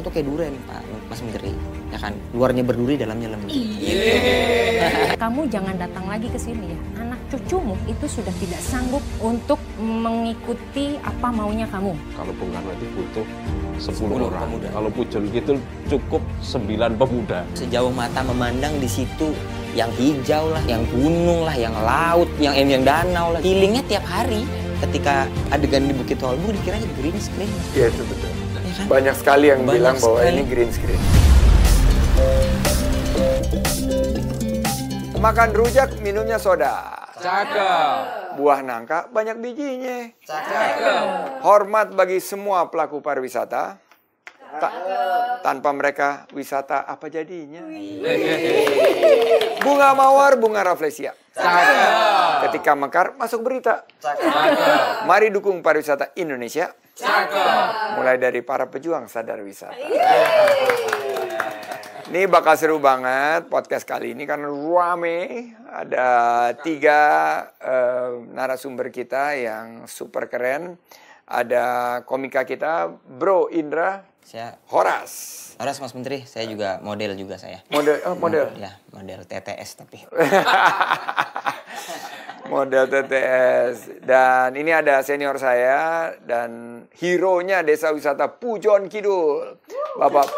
tuh kayak durian Pak Mas Menteri, ya kan? Luarnya berduri, dalamnya lembut. Kamu jangan datang lagi ke sini ya. Anak cucumu itu sudah tidak sanggup untuk mengikuti apa maunya kamu. Kalau Bung Karno itu butuh 10 orang. pemuda. Kalau Pujon gitu cukup 9 pemuda. Sejauh mata memandang di situ yang hijau lah, yang gunung lah, yang laut, yang danau lah. Healingnya tiap hari. Ketika adegan di Bukit Holbung dikiranya green screen. Iya itu betul. Ya kan? Banyak sekali yang Banyak bilang bahwa sekali. ini green screen. Makan rujak, minumnya soda. Cakep. Buah nangka banyak bijinya. Hormat bagi semua pelaku pariwisata. Tanpa mereka wisata apa jadinya? Bunga mawar, bunga rafflesia. Ketika mekar masuk berita. Mari dukung pariwisata Indonesia. Mulai dari para pejuang sadar wisata. Ini bakal seru banget podcast kali ini karena rame. Ada 3 narasumber kita yang super keren. Ada komika kita, Bro Indra Saya Horas. Horas Mas Menteri, saya juga model juga saya. Model. Ya, model TTS tapi. Model TTS. Dan ini ada senior saya dan hero-nya Desa Wisata Pujon Kidul. Bapak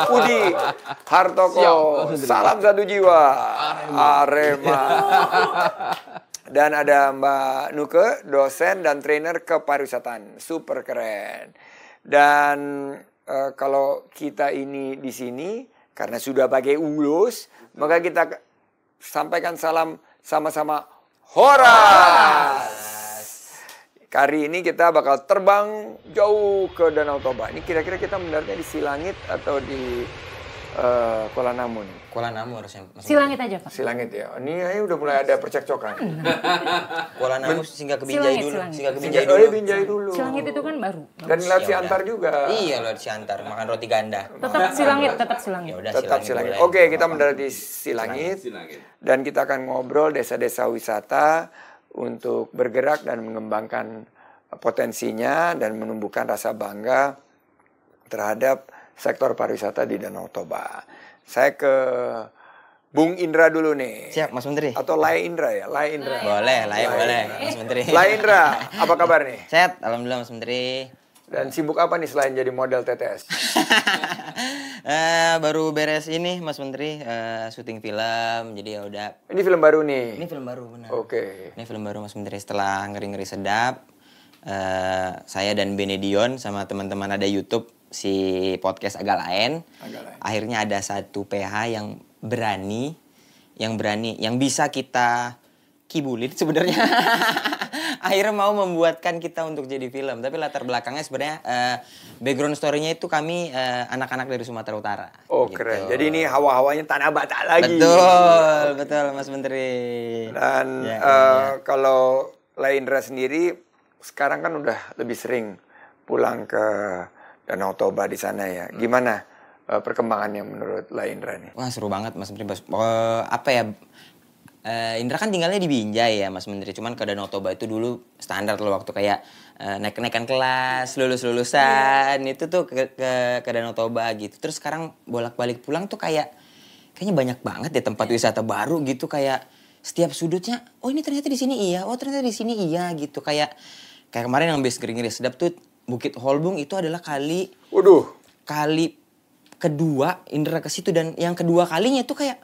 Pudi Hartoko. Salam satu jiwa. Arema. Dan ada Mbak Nuke, dosen dan trainer kepariwisataan. Super keren. Dan kalau kita ini di sini, karena sudah bagai ulus, maka kita sampaikan salam sama-sama Horas. Kali ini kita bakal terbang jauh ke Danau Toba. Ini kira-kira kita mendaratnya di Silangit atau di Kuala Namu nih? Kuala Namu harusnya. Mas Silangit aja Pak. Silangit ya. Ini aja udah mulai ada percekcokan. Kuala Namu singgah ke Binjai dulu. Silangit. Singgah ke Binjai Oh, dulu. Binjai dulu. Silangit itu kan baru. Dan lewat Ya Siantar udah. juga. Iya, lewat Siantar, makan roti ganda. Tetap Silangit, tetap Silangit. Ya udah Tetap Silangit. boleh. Oke, kita mendarat di Silangit. Dan kita akan ngobrol desa-desa wisata untuk bergerak dan mengembangkan potensinya dan menumbuhkan rasa bangga terhadap sektor pariwisata di Danau Toba. Saya ke Bung Indra dulu nih. Siap, Mas Menteri. Atau Lai Indra ya? Lai Indra. Boleh, boleh, Mas Menteri. Lai Indra, apa kabar nih? Sehat, alhamdulillah Mas Menteri. Dan sibuk apa nih selain jadi model TTS? Baru beres ini Mas Menteri, syuting film. Jadi ya udah. Ini film baru nih. Ini film baru benar. Oke. Ini film baru Mas Menteri setelah ngeri-ngeri sedap. Saya dan Benedion sama teman-teman ada YouTube si podcast agak lain. Akhirnya ada satu PH yang berani, yang bisa kita kibulin sebenarnya. Akhirnya mau membuatkan kita untuk jadi film. Tapi latar belakangnya sebenarnya background story-nya itu kami anak-anak dari Sumatera Utara. Oh gitu. keren. Jadi ini hawa-hawanya Tanah Batak lagi. Betul Mas Menteri. Dan Ya. kalau Lai Indra sendiri sekarang kan udah lebih sering pulang ke Danau Toba di sana ya. Gimana perkembangannya menurut Lai Indra nih? Wah seru banget Mas Menteri. Apa ya? Indra kan tinggalnya di Binjai ya Mas Menteri. Cuman ke Danau Toba itu dulu standar loh waktu kayak naik-naikan kelas, lulus-lulusan itu tuh ke Danau Toba gitu. Terus sekarang bolak-balik pulang tuh kayaknya banyak banget ya tempat wisata baru gitu, kayak setiap sudutnya. Oh ini ternyata di sini iya. Oh ternyata di sini iya gitu. Kayak kemarin yang habis ngeri-ngeri sedap tuh Bukit Holbung itu adalah kali kedua Indra ke situ, dan yang kedua kalinya itu kayak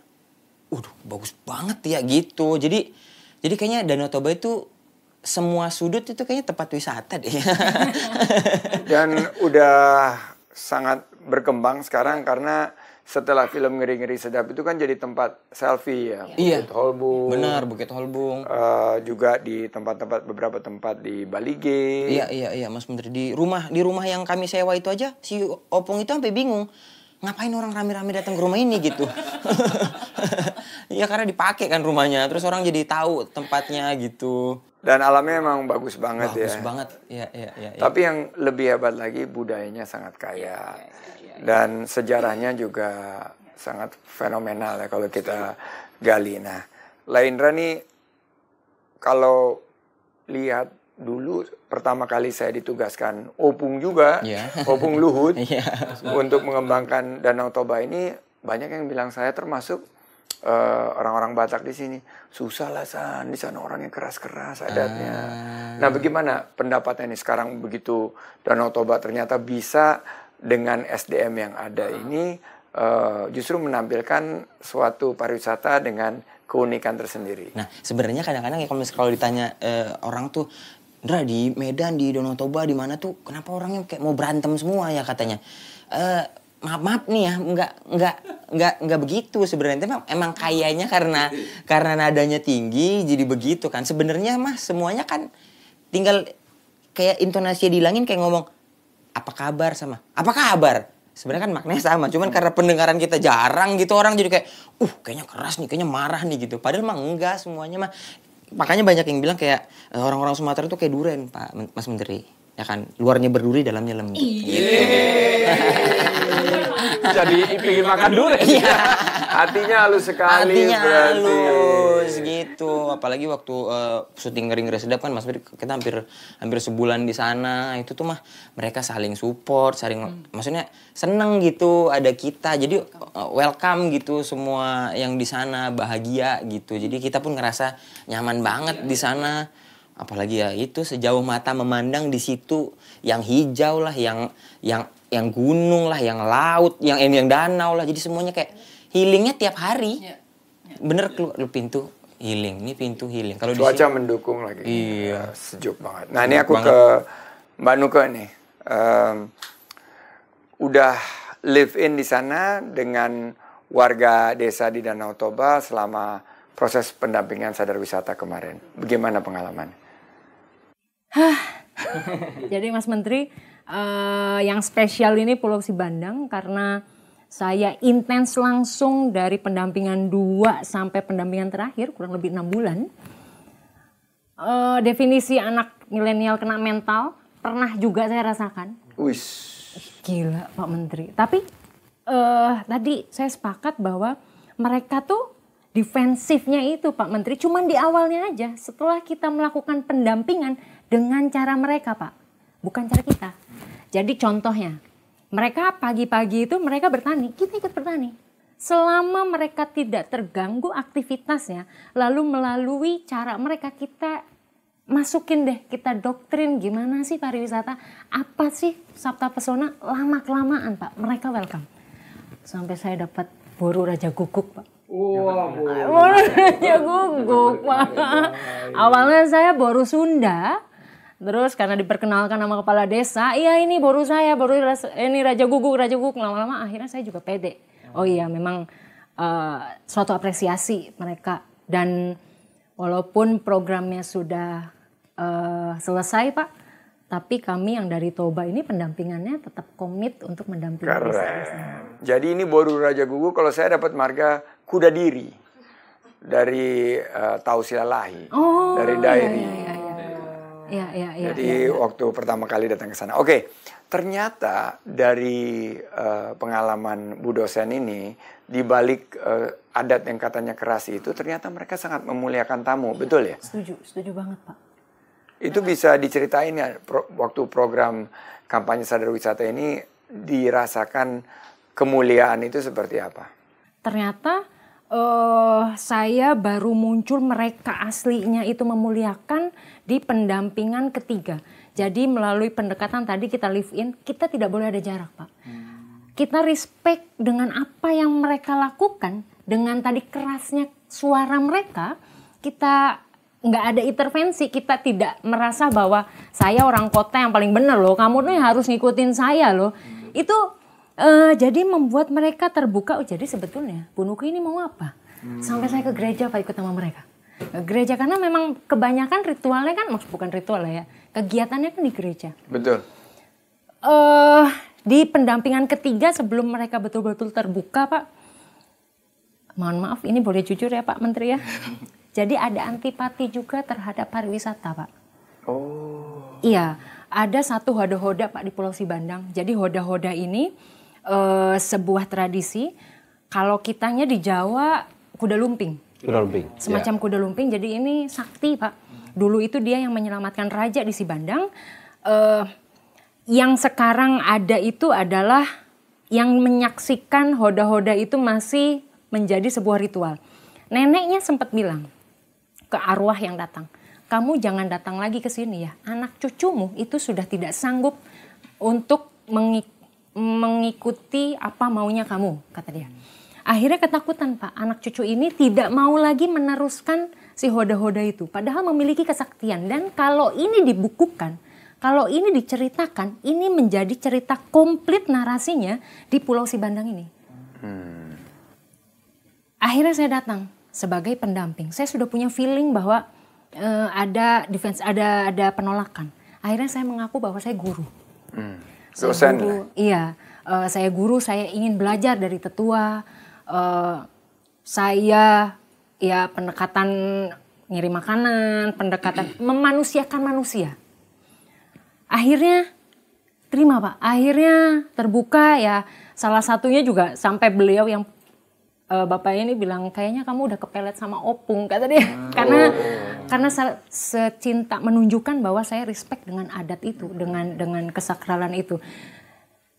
bagus banget ya gitu. Jadi kayaknya Danau Toba itu semua sudut itu kayaknya tempat wisata deh. Dan udah sangat berkembang sekarang karena setelah film Ngeri-Ngeri Sedap itu kan jadi tempat selfie ya. Iya. Bukit Holbung. Benar, Bukit Holbung. Juga di beberapa tempat di Balige. Iya Mas Menteri, di rumah yang kami sewa itu aja si Opung itu sampai bingung. Ngapain orang rame-rame datang ke rumah ini gitu. Ya karena dipakai kan rumahnya, terus orang jadi tahu tempatnya gitu. Dan alamnya emang bagus banget ya. Bagus banget. Iya. Tapi yang lebih hebat lagi budayanya sangat kaya. Dan sejarahnya juga sangat fenomenal ya kalau kita gali. Nah, Lai Indra nih kalau lihat dulu pertama kali saya ditugaskan Opung juga, Iya. Opung Luhut, Iya. untuk mengembangkan Danau Toba ini, banyak yang bilang saya termasuk orang-orang Batak di sini, susah lah San, di sana orangnya keras-keras adatnya. Nah, bagaimana pendapatnya nih sekarang begitu Danau Toba ternyata bisa dengan SDM yang ada ini justru menampilkan suatu pariwisata dengan keunikan tersendiri. Nah, sebenarnya kadang-kadang ya kalau ditanya orang tuh, Ndra di Medan, di Danau Toba, di mana tuh, kenapa orangnya kayak mau berantem semua ya katanya. Maaf nih ya, nggak begitu sebenarnya. Emang kayaknya karena nadanya tinggi jadi begitu kan. Sebenarnya mah semuanya kan tinggal kayak intonasinya dihilangin, kayak ngomong apa kabar sama apa kabar. Sebenarnya kan maknanya sama, cuman karena pendengaran kita jarang gitu, orang jadi kayak kayaknya keras nih, kayaknya marah nih gitu. Padahal mah enggak, semuanya mah. Makanya banyak yang bilang kayak orang-orang Sumatera tuh kayak duren, Pak Mas Menteri. Ya kan, luarnya berduri, dalamnya lembut. Gitu. Jadi pengen makan durian. Hatinya halus sekali. Hatinya berarti. halus gitu. Apalagi waktu syuting Ngeri Sedap kan, Mas Menteri, kita hampir sebulan di sana. Itu tuh mah mereka saling support, maksudnya seneng gitu ada kita. Jadi welcome gitu semua yang di sana, bahagia gitu. Jadi kita pun ngerasa nyaman banget di sana. Apalagi ya itu sejauh mata memandang di situ, yang hijau lah, yang gunung lah, yang laut, yang danau lah. Jadi semuanya kayak healingnya tiap hari. Bener lu pintu healing, ini pintu healing. Kalau Cuaca mendukung lagi. Iya. Sejuk banget. Nah, ini aku ke Mbak Nuke nih. Udah live in di sana dengan warga desa di Danau Toba selama proses pendampingan sadar wisata kemarin. Bagaimana pengalaman? Jadi Mas Menteri, yang spesial ini Pulau Sibandang karena saya intens langsung dari pendampingan 2 sampai pendampingan terakhir kurang lebih 6 bulan. Definisi anak milenial kena mental pernah juga saya rasakan. Wis. Gila Pak Menteri. Tapi tadi saya sepakat bahwa mereka tuh defensifnya itu Pak Menteri cuman di awalnya aja. Setelah kita melakukan pendampingan dengan cara mereka Pak, bukan cara kita. Jadi contohnya, mereka pagi-pagi itu mereka bertani, kita ikut bertani. Selama mereka tidak terganggu aktivitasnya, lalu melalui cara mereka kita masukin deh, kita doktrin gimana sih pariwisata, apa sih Sabta Pesona, lama-kelamaan Pak, mereka welcome. Sampai saya dapat boru Raja Guguk Pak. Boru Raja Guguk Pak. Awalnya saya boru Sunda. Terus karena diperkenalkan sama kepala desa, iya ini boru saya, ini Raja Guguk. Lama-lama akhirnya saya juga pede. Oh iya memang suatu apresiasi mereka. Dan walaupun programnya sudah selesai Pak, tapi kami yang dari Toba ini pendampingannya tetap komit untuk mendampingi desa. Jadi ini boru Raja Guguk, kalau saya dapat marga kuda diri dari Tausilalahi, dari Dairi. Iya. Jadi waktu pertama kali datang ke sana. Oke, ternyata dari pengalaman Bu dosen ini, di balik adat yang katanya keras itu, ternyata mereka sangat memuliakan tamu, betul ya? Setuju banget Pak. Itu bisa diceritain ya, waktu program kampanye sadar wisata ini dirasakan kemuliaan itu seperti apa? Ternyata saya baru muncul mereka aslinya itu memuliakan di pendampingan ketiga. Jadi melalui pendekatan tadi kita live in, kita tidak boleh ada jarak Pak. Kita respect dengan apa yang mereka lakukan, dengan tadi kerasnya suara mereka, kita nggak ada intervensi, kita tidak merasa bahwa saya orang kota yang paling benar loh, kamu nih harus ngikutin saya loh. Itu jadi membuat mereka terbuka. Oh jadi sebetulnya Bu Nuke ini mau apa? Sampai saya ke gereja Pak, ikut sama mereka. Ke gereja karena memang kebanyakan ritualnya kan, bukan ritual lah ya, kegiatannya kan di gereja. Betul. Di pendampingan ketiga sebelum mereka betul-betul terbuka Pak, mohon maaf ini boleh jujur ya Pak Menteri ya. Jadi ada antipati juga terhadap pariwisata Pak. Oh. Iya, ada satu hoda-hoda Pak di Pulau Sibandang. Jadi hoda-hoda ini sebuah tradisi. Kalau kitanya di Jawa kuda lumping. Kuda lumping. Semacam kuda lumping, jadi ini sakti Pak. Dulu itu dia yang menyelamatkan raja di Sibandang. Yang sekarang ada itu adalah yang menyaksikan hoda-hoda itu masih menjadi sebuah ritual. Neneknya sempat bilang ke arwah yang datang, kamu jangan datang lagi ke sini ya. Anak cucumu itu sudah tidak sanggup untuk mengikuti apa maunya kamu, kata dia. Akhirnya ketakutan Pak, anak cucu ini tidak mau lagi meneruskan si hoda-hoda itu. Padahal memiliki kesaktian. Dan kalau ini dibukukan, kalau ini diceritakan, ini menjadi cerita komplit narasinya di Pulau Sibandang ini. Akhirnya saya datang sebagai pendamping. Saya sudah punya feeling bahwa ada defense, ada penolakan. Akhirnya saya mengaku bahwa saya guru. Dosen. Iya, saya guru, saya ingin belajar dari tetua. Saya ya pendekatan ngirim makanan, pendekatan memanusiakan manusia. Akhirnya terima Pak, akhirnya terbuka ya. Salah satunya juga sampai beliau yang Bapak ini bilang kayaknya kamu udah kepelet sama opung, kata dia. Karena secinta menunjukkan bahwa saya respect dengan adat itu, dengan kesakralan itu.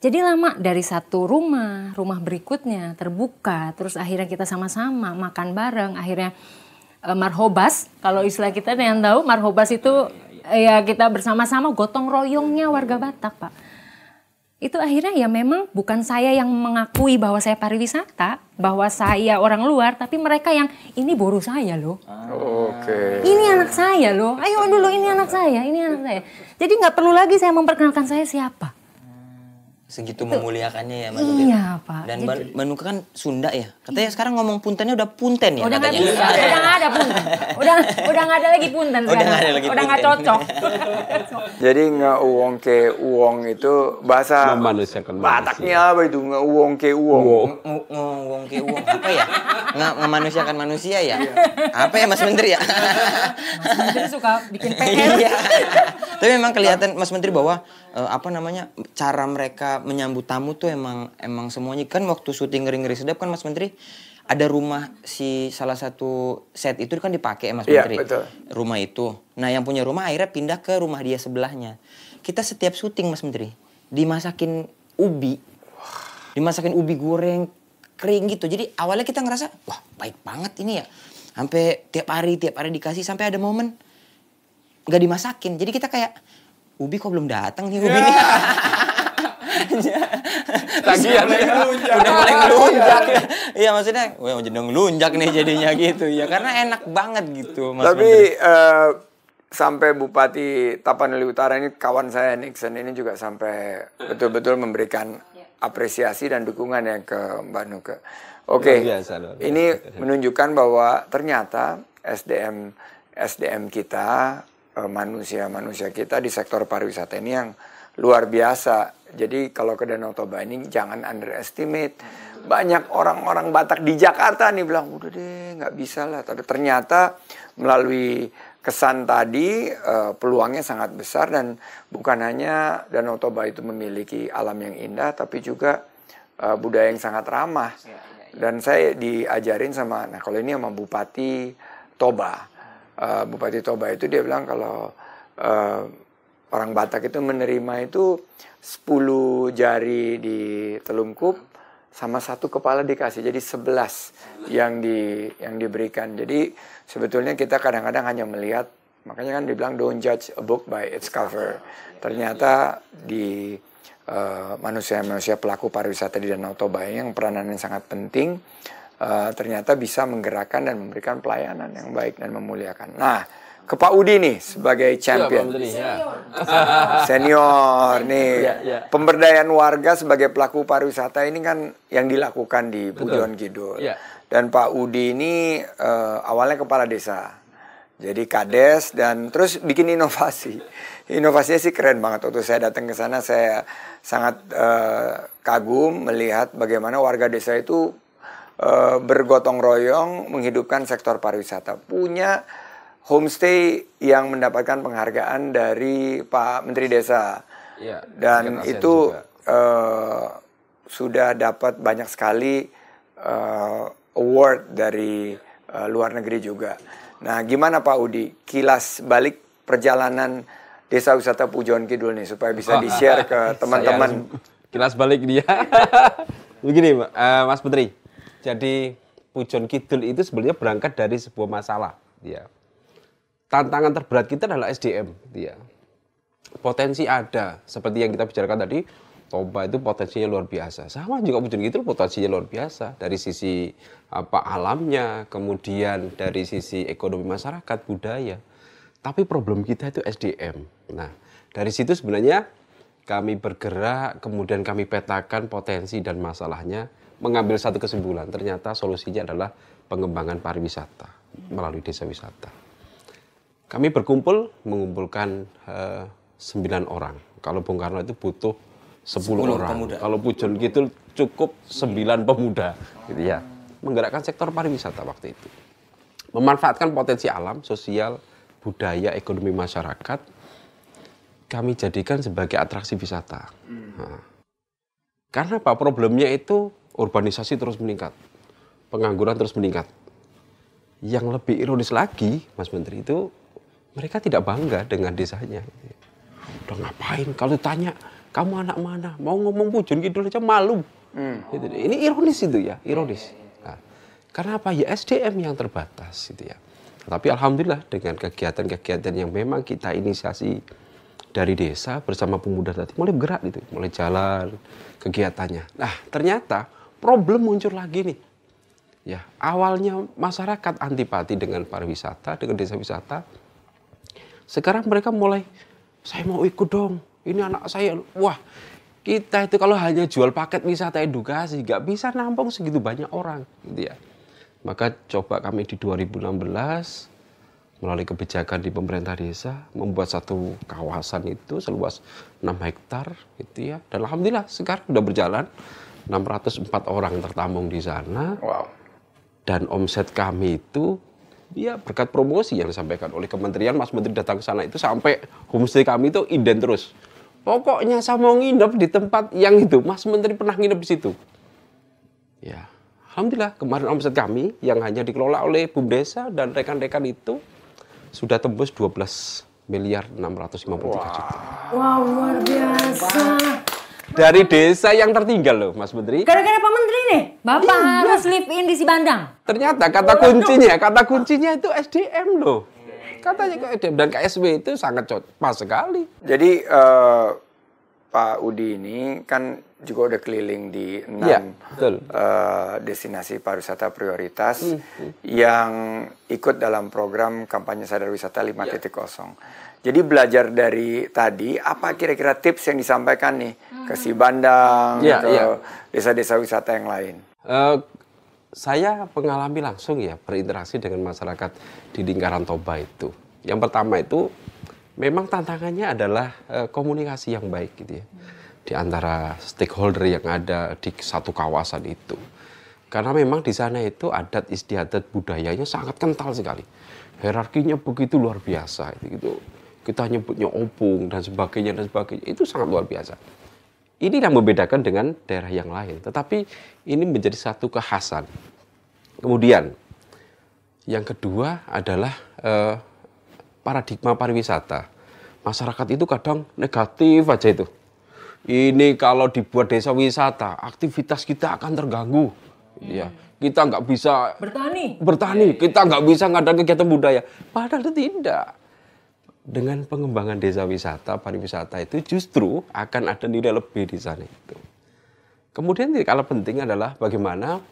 Jadi lama dari satu rumah berikutnya terbuka, terus akhirnya kita sama-sama makan bareng, akhirnya marhobas, kalau istilah kita yang tahu marhobas itu ya kita bersama-sama gotong royongnya warga Batak Pak. Itu akhirnya ya memang bukan saya yang mengakui bahwa saya pariwisata, bahwa saya orang luar, tapi mereka yang ini boru saya loh. Oke. Ini anak saya loh, ayo dulu ini anak saya, ini anak saya. Jadi nggak perlu lagi saya memperkenalkan saya siapa. Segitu memuliakannya ya Mas. Iya Pak. Dan Bandung kan Sunda ya. Katanya sekarang ngomong puntennya udah punten ya Udah nggak katanya. bisa, udah nggak ada punten. Udah nggak ada lagi punten Udah sekarang. nggak ada lagi Udah nggak punten. cocok. Jadi ngeuwong ke uwong itu bahasa Memanusiakan Bataknya apa itu ngeuwong ke uwong? Ngomong ke uang apa ya? Ngemanusiakan manusia ya? Apa ya Mas Menteri ya? Mas Menteri suka bikin PR. Iya. Tapi memang kelihatan Mas Menteri bahwa cara mereka menyambut tamu tuh emang semuanya kan waktu syuting Ngeri-Ngeri Sedap kan Mas Menteri ada rumah si salah satu set itu kan dipakai ya Mas Menteri. Iya, betul. Rumah itu. Nah, yang punya rumah akhirnya pindah ke rumah dia sebelahnya. Kita setiap syuting Mas Menteri dimasakin ubi. Dimasakin ubi goreng kering gitu. Jadi awalnya kita ngerasa, wah, baik banget ini ya. Sampai tiap hari dikasih sampai ada momen nggak dimasakin. Jadi kita kayak ubi kok belum datang nih ubi. Tagihan Udah mulai ngelunjak. Iya maksudnya, wah jadi ngelunjak nih jadinya gitu ya. Karena enak banget gitu Mas Tapi Menteri. sampai Bupati Tapanuli Utara ini kawan saya Nixon ini juga sampai betul-betul memberikan apresiasi dan dukungan ya ke Mbak Nuke. Oke, Luar biasa. ini menunjukkan bahwa ternyata SDM kita, manusia kita di sektor pariwisata ini yang luar biasa. Jadi kalau ke Danau Toba ini jangan underestimate. Banyak orang-orang Batak di Jakarta nih bilang, udah deh nggak bisa lah. Tapi ternyata melalui kesan tadi peluangnya sangat besar dan bukan hanya Danau Toba itu memiliki alam yang indah, tapi juga budaya yang sangat ramah. Dan saya diajarin nah kalau ini sama Bupati Toba. Bupati Toba itu dia bilang kalau orang Batak itu menerima itu 10 jari di telungkup sama 1 kepala dikasih, jadi 11 yang diberikan. Jadi sebetulnya kita kadang-kadang hanya melihat, makanya kan dibilang don't judge a book by its cover. Ternyata di manusia-manusia pelaku pariwisata di Danau Toba yang peranannya sangat penting, ternyata bisa menggerakkan dan memberikan pelayanan yang baik dan memuliakan. Nah, ke Pak Udi nih sebagai champion. Senior nih. Pemberdayaan warga sebagai pelaku pariwisata ini kan yang dilakukan di Pujon Kidul. Dan Pak Udi ini awalnya kepala desa. Jadi kades dan terus bikin inovasi. Inovasinya sih keren banget. Waktu saya datang ke sana saya sangat kagum melihat bagaimana warga desa itu bergotong royong menghidupkan sektor pariwisata. Punya homestay yang mendapatkan penghargaan dari Pak Menteri Desa. Dan itu sudah dapat banyak sekali award dari luar negeri juga. Nah, gimana Pak Udi? Kilas balik perjalanan Desa Wisata Pujon Kidul nih supaya bisa di-share ke teman-teman. Kilas balik dia. Begini, Mas Putri. Jadi Pujon Kidul itu sebenarnya berangkat dari sebuah masalah. Ya. Tantangan terberat kita adalah SDM. Ya. Potensi ada, seperti yang kita bicarakan tadi. Toba itu potensinya luar biasa. Sama juga Pujon Kidul potensinya luar biasa dari sisi alamnya, kemudian dari sisi ekonomi masyarakat, budaya. Tapi problem kita itu SDM. Nah, dari situ sebenarnya kami bergerak, kemudian kami petakan potensi dan masalahnya, mengambil satu kesimpulan. Ternyata solusinya adalah pengembangan pariwisata melalui desa wisata. Kami mengumpulkan 9 orang. Kalau Bung Karno itu butuh 10 orang. Pemuda. Kalau Pujon Kidul cukup 9 pemuda, gitu ya. Menggerakkan sektor pariwisata waktu itu. Memanfaatkan potensi alam, sosial, budaya, ekonomi masyarakat, kami jadikan sebagai atraksi wisata. Nah, karena apa? Problemnya itu urbanisasi terus meningkat, pengangguran terus meningkat. Yang lebih ironis lagi, Mas Menteri, itu mereka tidak bangga dengan desanya. Udah ngapain? Kalau ditanya, kamu anak mana? Mau ngomong Pujon Kidul aja malu. Gitu. Ini ironis itu ya, ironis. Nah, karena apa? Ya SDM yang terbatas, gitu ya. Tapi alhamdulillah dengan kegiatan-kegiatan yang memang kita inisiasi dari desa bersama pemuda tadi mulai bergerak gitu, mulai jalan kegiatannya. Nah, ternyata problem muncul lagi nih. Ya, awalnya masyarakat antipati dengan pariwisata, dengan desa wisata. Sekarang mereka mulai, saya mau ikut dong. Ini anak saya, wah kita itu kalau hanya jual paket wisata edukasi, nggak bisa nampung segitu banyak orang, gitu ya. Maka coba kami di 2016 melalui kebijakan di pemerintah desa membuat satu kawasan itu seluas 6 hektar, gitu ya. Dan alhamdulillah sekarang sudah berjalan 604 orang tertampung di sana. Wow. Dan omset kami itu ya berkat promosi yang disampaikan oleh kementerian, Mas Menteri datang ke sana itu sampai homestay kami itu inden terus. Pokoknya saya mau nginep di tempat yang itu, Mas Menteri pernah nginep di situ. Ya, alhamdulillah kemarin omset kami yang hanya dikelola oleh BUM Desa dan rekan-rekan itu sudah tembus 12 miliar 653 juta. Wow, luar biasa. Dari desa yang tertinggal loh, Mas Menteri. Gara-gara Pak Menteri nih, Bapak harus live in di Sibandang. Ternyata kata kuncinya itu SDM loh. Katanya ke SDM dan KSW itu sangat pas sekali. Jadi Pak Udi ini kan juga udah keliling di 6 ya, destinasi pariwisata prioritas yang ikut dalam program kampanye sadar wisata 5.0. Jadi belajar dari tadi, apa kira-kira tips yang disampaikan nih ke Sibandang, ke desa-desa wisata yang lain? Saya mengalami langsung ya berinteraksi dengan masyarakat di lingkaran Toba itu. Yang pertama itu memang tantangannya adalah komunikasi yang baik gitu ya. Di antara stakeholder yang ada di satu kawasan itu. Karena memang di sana itu adat istiadat budayanya sangat kental sekali. Hierarkinya begitu luar biasa gitu. Kita nyebutnya opung dan sebagainya. Itu sangat luar biasa. Ini yang membedakan dengan daerah yang lain. Tetapi ini menjadi satu kekhasan. Kemudian yang kedua adalah paradigma pariwisata. Masyarakat itu kadang negatif aja itu. Ini kalau dibuat desa wisata, aktivitas kita akan terganggu. Ya, kita nggak bisa bertani, kita nggak bisa ngadain kegiatan budaya. Padahal itu tidak. Dengan pengembangan desa wisata, pariwisata itu justru akan ada nilai lebih di sana itu. Kemudian kalau penting adalah bagaimana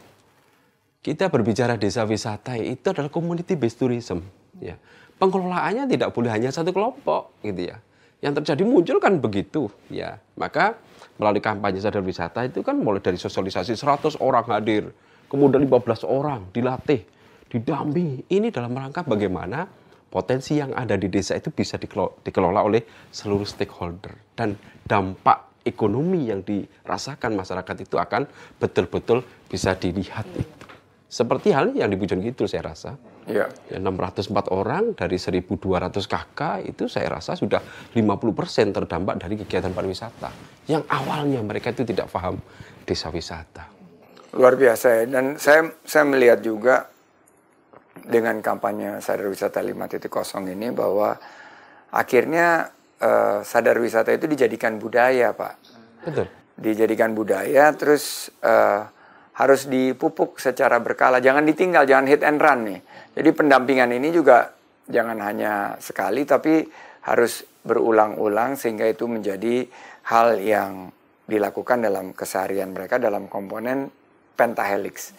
kita berbicara desa wisata itu adalah community based tourism. Ya. Pengelolaannya tidak boleh hanya satu kelompok, gitu ya. Yang terjadi muncul kan begitu, ya. Maka melalui kampanye sadar wisata itu kan mulai dari sosialisasi 100 orang hadir, kemudian 15 orang dilatih, didampingi. Ini dalam rangka bagaimana potensi yang ada di desa itu bisa dikelola oleh seluruh stakeholder. Dan dampak ekonomi yang dirasakan masyarakat itu akan betul-betul bisa dilihat itu. Seperti halnya yang di Pujon Kidul saya rasa. Ya. 604 orang dari 1.200 KK itu saya rasa sudah 50% terdampak dari kegiatan pariwisata. Yang awalnya mereka itu tidak paham desa wisata. Luar biasa ya. Dan saya melihat juga dengan kampanye Sadar Wisata 5.0 ini bahwa akhirnya sadar wisata itu dijadikan budaya, Pak. Betul. Dijadikan budaya, terus harus dipupuk secara berkala. Jangan ditinggal, jangan hit and run nih. Jadi pendampingan ini juga jangan hanya sekali, tapi harus berulang-ulang sehingga itu menjadi hal yang dilakukan dalam keseharian mereka dalam komponen pentahelix.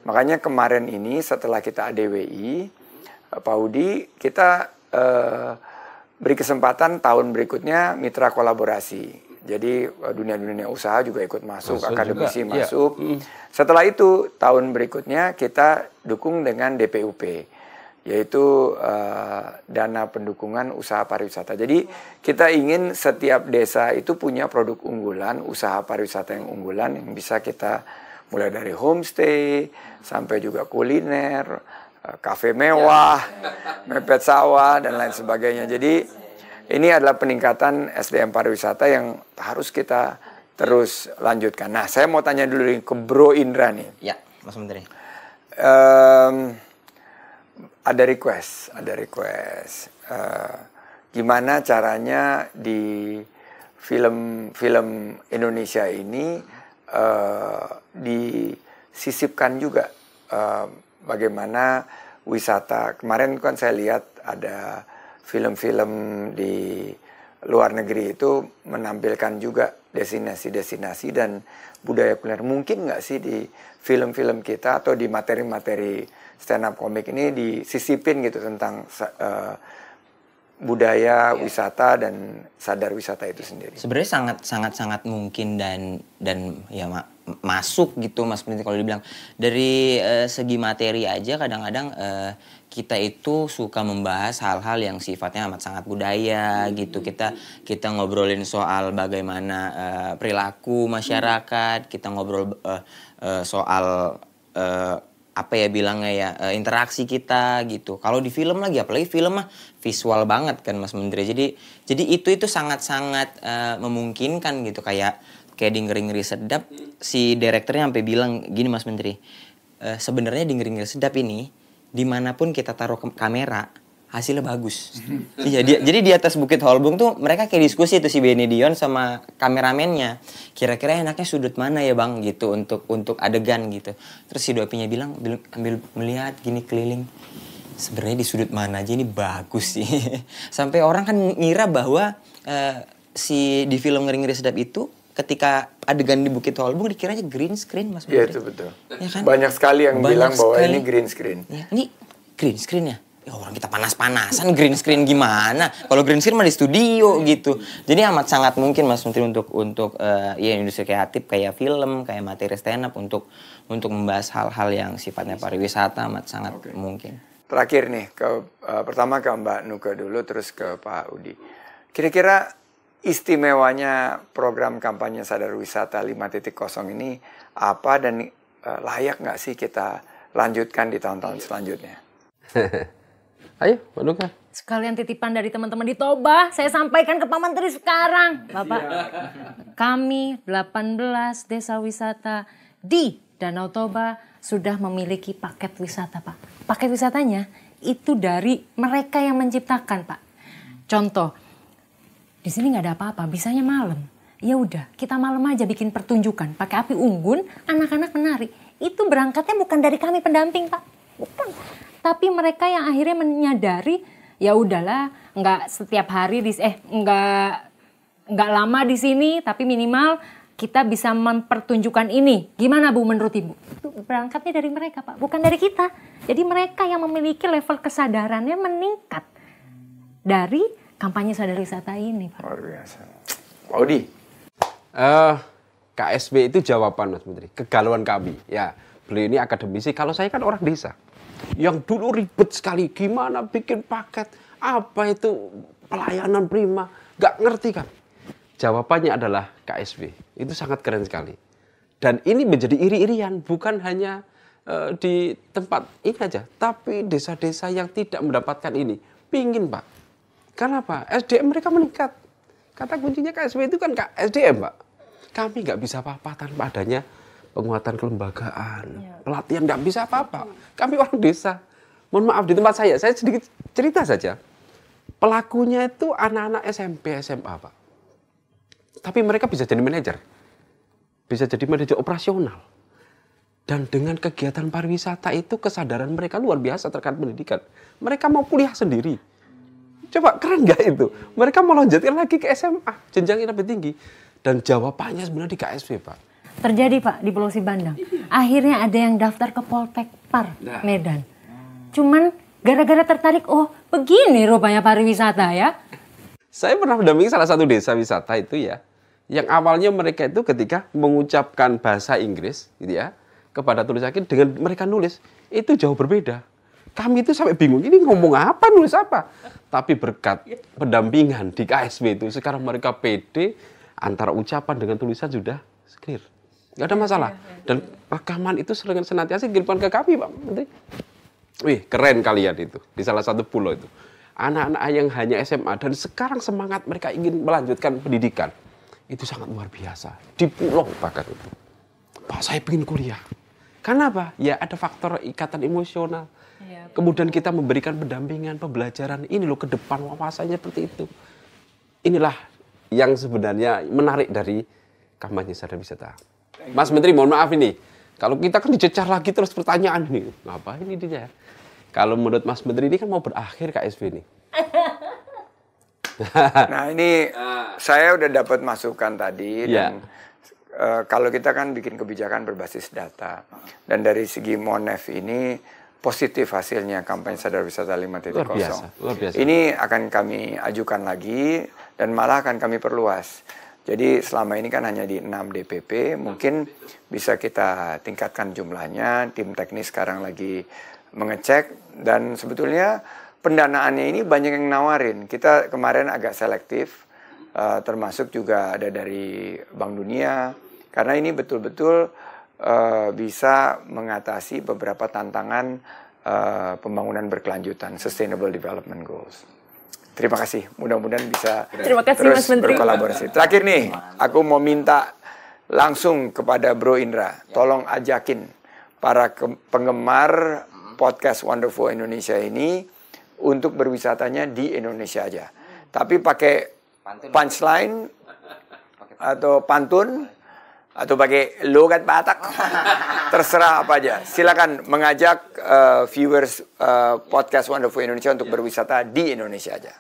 Makanya kemarin ini setelah kita ADWI, Pak Udi, kita beri kesempatan tahun berikutnya mitra kolaborasi. Jadi dunia-dunia usaha juga ikut masuk, akademisi juga. masuk. Setelah itu tahun berikutnya kita dukung dengan DPUP, yaitu dana pendukungan usaha pariwisata. Jadi kita ingin setiap desa itu punya produk unggulan, usaha pariwisata yang unggulan yang bisa kita mulai dari homestay sampai juga kuliner, kafe mewah, mepet sawah, dan lain sebagainya. Jadi ini adalah peningkatan SDM pariwisata yang harus kita terus lanjutkan. Nah, saya mau tanya dulu ke Bro Indra nih. Ya, Mas Menteri. Ada request. Gimana caranya di film-film Indonesia ini disisipkan juga bagaimana wisata. Kemarin kan saya lihat ada film-film di luar negeri itu menampilkan juga destinasi-destinasi dan budaya kuliner. Mungkin nggak sih di film-film kita atau di materi-materi stand up komik ini disisipin gitu tentang budaya wisata dan sadar wisata itu sendiri. Sebenarnya sangat mungkin dan ya masuk gitu Mas Menteri kalau dibilang dari segi materi aja kadang-kadang kita itu suka membahas hal-hal yang sifatnya amat sangat budaya gitu. Kita ngobrolin soal bagaimana perilaku masyarakat, kita ngobrol soal apa ya bilangnya ya interaksi kita gitu. Kalau di film lagi apalagi film mah visual banget kan Mas Menteri. Jadi itu sangat memungkinkan gitu kayak di Ngeri-Ngeri Sedap si direkturnya sampai bilang gini Mas Menteri. Sebenarnya di Ngeri-Ngeri Sedap ini dimanapun kita taruh kamera hasilnya bagus. Iya, jadi di atas Bukit Holbung tuh mereka kayak diskusi tuh si Benny Dion sama kameramennya. Kira-kira enaknya sudut mana ya Bang gitu untuk adegan gitu. Terus si Dopinya bilang ambil melihat gini keliling. Sebenarnya di sudut mana aja ini bagus sih. Sampai orang kan ngira bahwa si di film Ngeri-Ngeri Sedap itu ketika adegan di Bukit Holbung dikiranya green screen Mas Menteri. Iya itu betul. Ya kan? Banyak sekali yang bilang bahwa ini green screen. Ya, ini green screen ya? Ya orang kita panas-panasan green screen gimana? Kalau green screen mah di studio gitu. Jadi amat sangat mungkin Mas Menteri untuk ya industri kreatif kayak film, kayak materi stand up untuk membahas hal-hal yang sifatnya pariwisata amat sangat mungkin. Terakhir nih pertama ke Mbak Nuke dulu terus ke Pak Udi. Kira-kira istimewanya program kampanye Sadar Wisata 5.0 ini apa dan layak nggak sih kita lanjutkan di tahun-tahun selanjutnya? Ayo, Mbak Nuka. Sekalian titipan dari teman-teman di Toba, saya sampaikan ke Pak Menteri sekarang. Bapak, kami 18 desa wisata di Danau Toba sudah memiliki paket wisata, Pak. Paket wisatanya itu dari mereka yang menciptakan, Pak. Contoh, di sini nggak ada apa-apa, bisanya malam. Ya udah, kita malam aja bikin pertunjukan, pakai api unggun, anak-anak menari. Itu berangkatnya bukan dari kami pendamping, Pak. Bukan. Tapi mereka yang akhirnya menyadari, ya udahlah, nggak setiap hari nggak lama di sini, tapi minimal kita bisa mempertunjukkan ini. Gimana Bu menurut Ibu? Itu berangkatnya dari mereka, Pak, bukan dari kita. Jadi mereka yang memiliki level kesadarannya meningkat dari kampanye Sadar Wisata ini, Pak. Luar biasa. Pak Udi. KSB itu jawaban Mas Menteri, kegalauan kami. Ya, beliau ini akademisi, kalau saya kan orang desa. Yang dulu ribet sekali, gimana bikin paket, apa itu pelayanan prima, gak ngerti kan. Jawabannya adalah KSB, itu sangat keren sekali. Dan ini menjadi iri-irian, bukan hanya di tempat ini aja, tapi desa-desa yang tidak mendapatkan ini, pingin Pak. Karena apa? SDM mereka meningkat. Kata kuncinya KSB itu kan SDM Pak. Kami nggak bisa apa-apa tanpa adanya penguatan kelembagaan, pelatihan nggak bisa apa-apa. Kami orang desa Mohon maaf, di tempat saya sedikit cerita saja. Pelakunya itu anak-anak SMP, SMA, Pak. Tapi mereka bisa jadi manajer. Bisa jadi manajer operasional. Dan dengan kegiatan pariwisata itu kesadaran mereka luar biasa terkait pendidikan. Mereka mau kuliah sendiri. Coba keren nggak itu? Mereka mau lonjatkan lagi ke SMA, jenjang yang lebih tinggi. Dan jawabannya sebenarnya di KSP, Pak. Terjadi Pak di Pulau Sibandang. Akhirnya ada yang daftar ke Poltek Par Medan. Cuman gara-gara tertarik, oh begini rupanya pariwisata ya. Saya pernah mendampingi salah satu desa wisata itu ya. Yang awalnya mereka itu ketika mengucapkan bahasa Inggris gitu ya. Kepada tulis akhir dengan mereka nulis itu jauh berbeda. Kami itu sampai bingung ini ngomong apa, nulis apa. Tapi berkat pendampingan di KSP itu sekarang mereka pede antara ucapan dengan tulisan sudah clear. Nggak ada masalah. Dan rekaman itu senantiasa kirimkan ke kami, Pak Menteri. Wih, keren kalian itu di salah satu pulau itu. Anak-anak yang hanya SMA dan sekarang semangat mereka ingin melanjutkan pendidikan. Itu sangat luar biasa. Di pulau bahkan itu. Pak, saya ingin kuliah. Karena apa? Ya ada faktor ikatan emosional. Kemudian kita memberikan pendampingan, pembelajaran. Ini loh ke depan wawasannya seperti itu. Inilah yang sebenarnya menarik dari kampanye sadar wisata. Mas Menteri, mohon maaf ini. Kalau kita kan dicecar lagi terus pertanyaan ini. Ngapain ini dia? Kalau menurut Mas Menteri ini kan mau berakhir KSP ini. Nah ini saya udah dapat masukan tadi. Dan kalau kita kan bikin kebijakan berbasis data. Dan dari segi Monef ini positif hasilnya kampanye sadar wisata 5.0. Luar biasa. Ini akan kami ajukan lagi dan malah akan kami perluas. Jadi selama ini kan hanya di 6 DPP, mungkin bisa kita tingkatkan jumlahnya. Tim teknis sekarang lagi mengecek dan sebetulnya pendanaannya ini banyak yang nawarin. Kita kemarin agak selektif, termasuk juga ada dari Bank Dunia. Karena ini betul-betul bisa mengatasi beberapa tantangan pembangunan berkelanjutan, Sustainable Development Goals. Terima kasih, mudah-mudahan bisa terus berkolaborasi. Terakhir nih, aku mau minta langsung kepada Bro Indra, tolong ajakin para penggemar podcast Wonderful Indonesia ini untuk berwisatanya di Indonesia aja. Tapi pakai punchline atau pantun atau pakai logat Batak, terserah apa aja. Silakan mengajak viewers podcast Wonderful Indonesia untuk berwisata di Indonesia aja.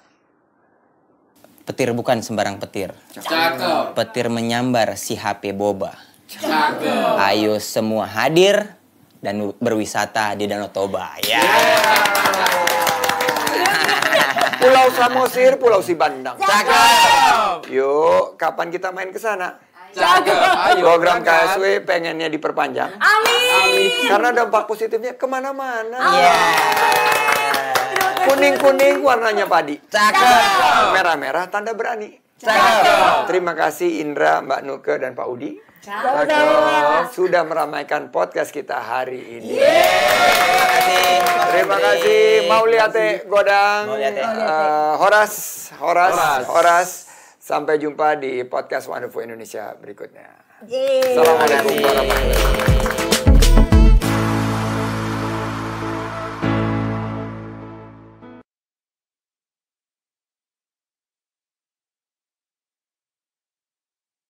Petir bukan sembarang petir. Cakep. Petir menyambar si HP boba. Cakep. Ayo semua hadir dan berwisata di Danau Toba. Ya. Pulau Samosir, Pulau Sibandang. Cakep. Yuk, kapan kita main ke sana? Cakep. Ayo, Program berangkat. KSW pengennya diperpanjang. Amin. Karena dampak positifnya kemana-mana. Iya. Kuning-kuning warnanya padi. Cakep. Merah-merah tanda berani. Cakep. Terima kasih Indra, Mbak Nuke, dan Pak Udi. Cakep. Sudah meramaikan podcast kita hari ini. Terima kasih. Mauliate Godang. Horas. Sampai jumpa di podcast Wonderful Indonesia berikutnya. Assalamualaikum warahmatullahi wabarakatuh.